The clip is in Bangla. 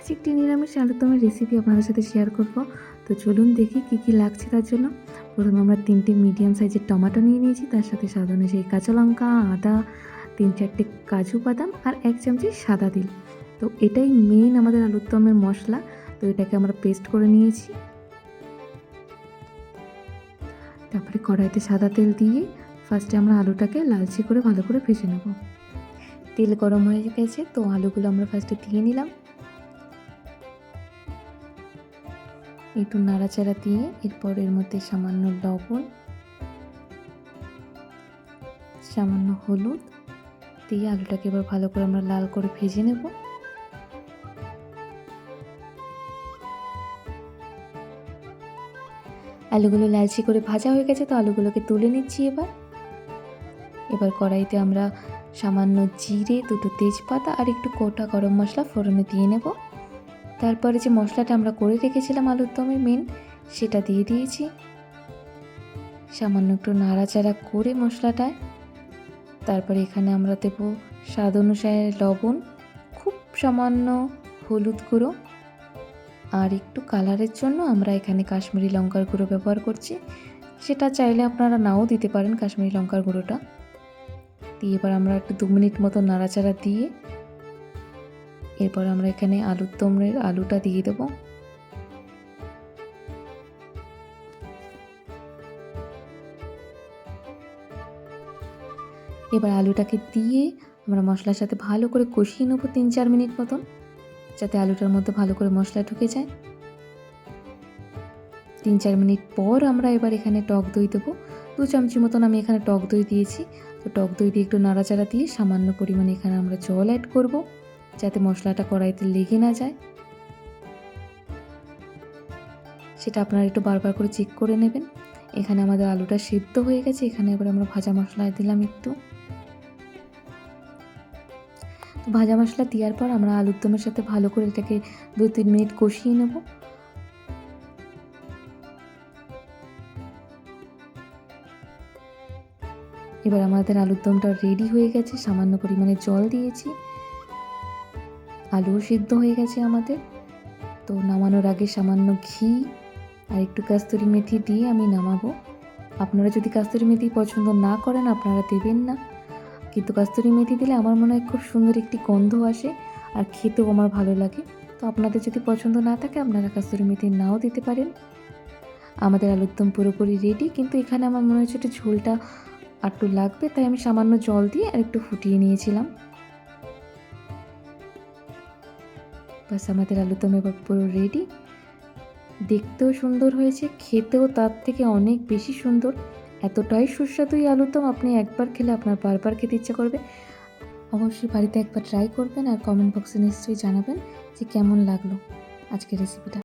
আজ একটি নিরামিষ আলুরদমের রেসিপি আপনাদের সাথে শেয়ার করব। তো চলুন দেখি কী কী লাগছে তার জন্য। প্রথমে আমরা 3টে মিডিয়াম সাইজের টমেটো নিয়ে নিয়েছি, তার সাথে স্বাদ অনুযায়ী কাঁচা লঙ্কা, আদা, 3-4টে কাজু বাদাম আর 1 চামচি সাদা তিল। তো এটাই মেইন আমাদের আলুরদমের মশলা। তো এটাকে আমরা পেস্ট করে নিয়েছি। তারপরে কড়াইতে সাদা তেল দিয়ে ফার্স্টে আমরা আলুটাকে লালচে করে ভালো করে ভেজে নেব। তেল গরম হয়ে গেছে, তো আলুগুলো আমরা ফার্স্টে দিয়ে নিলাম। একটু নাড়াচাড়া দিয়ে এরপর এর মধ্যে সামান্য লবণ, সামান্য হলুদ দিয়ে আলুটাকে এবার ভালো করে আমরা লাল করে ভেজে নেব। আলুগুলো লালচে করে ভাজা হয়ে গেছে, তো আলুগুলোকে তুলে নিচ্ছি। এবার কড়াইতে আমরা সামান্য জিরে, 2টো তেজপাতা আর একটু গোটা গরম মশলা ফোড়নে দিয়ে নেব। তারপরে যে মশলাটা আমরা করে রেখেছিলাম আলুরদমের মেন, সেটা দিয়ে দিয়েছি। সামান্য একটু নাড়াচাড়া করে মশলাটায় তারপরে এখানে আমরা দেব স্বাদ অনুসারে লবণ, খুব সামান্য হলুদ গুঁড়ো আর একটু কালারের জন্য আমরা এখানে কাশ্মীরি লঙ্কার গুঁড়ো ব্যবহার করছি। সেটা চাইলে আপনারা নাও দিতে পারেন কাশ্মীরি লঙ্কার গুঁড়োটা দিয়ে। এবার আমরা একটু 2 মিনিট মতো নাড়াচাড়া দিয়ে এরপর আমরা এখানে আলুরদমের আলুটা দিয়ে দেব। এবার আলুটাকে দিয়ে আমরা মশলার সাথে ভালো করে কষিয়ে নেব 3-4 মিনিট মতন, যাতে আলুটার মধ্যে ভালো করে মশলা ঢুকে যায়। 3-4 মিনিট পর আমরা এবার এখানে টক দই দেবো। 2 চামচি মতন আমি এখানে টক দই দিয়েছি। তো টক দই দিয়ে একটু নাড়াচাড়া দিয়ে সামান্য পরিমাণে এখানে আমরা জল অ্যাড করব, যাতে মশলাটা কড়াইতে লেগে না যায়। সেটা আপনারা একটু বারবার করে চেক করে নেবেন। এখানে আমাদের আলুটা সিদ্ধ হয়ে গেছে। এখানে এবার আমরা ভাজা মশলা দিলাম একটু। তো ভাজা মশলা দেওয়ার পর আমরা আলুরদমের সাথে ভালো করে এটাকে 2-3 মিনিট কষিয়ে নেব। এবার আমাদের আলুরদমটা রেডি হয়ে গেছে। সামান্য পরিমাণে জল দিয়েছি, আলুও সিদ্ধ হয়ে গেছে আমাদের। তো নামানোর আগে সামান্য ঘি আর একটু কাস্তুরি মেথি দিয়ে আমি নামাবো। আপনারা যদি কাস্তুরি মেথি পছন্দ না করেন আপনারা দেবেন না, কিন্তু কাস্তুরি মেথি দিলে আমার মনে হয় খুব সুন্দর একটি গন্ধ আসে আর খেতেও আমার ভালো লাগে। তো আপনাদের যদি পছন্দ না থাকে আপনারা কাস্তুরি মেথি নাও দিতে পারেন। আমাদের আলুরদম পুরোপুরি রেডি, কিন্তু এখানে আমার মনে হচ্ছে একটু ঝোলটা একটু লাগবে, তাই আমি সামান্য জল দিয়ে আর একটু ফুটিয়ে নিয়েছিলাম। বাস আমাদের আলুরদম এবার পুরো রেডি। দেখতেও সুন্দর হয়েছে, খেতেও তার থেকে অনেক বেশি সুন্দর। এতটাই সুস্বাদু এই আলুরদম, আপনি একবার খেলে আপনার বারবার খেতে ইচ্ছা করবে। অবশ্যই বাড়িতে একবার ট্রাই করবেন আর কমেন্ট বক্সে নিশ্চয়ই জানাবেন যে কেমন লাগলো আজকের রেসিপিটা।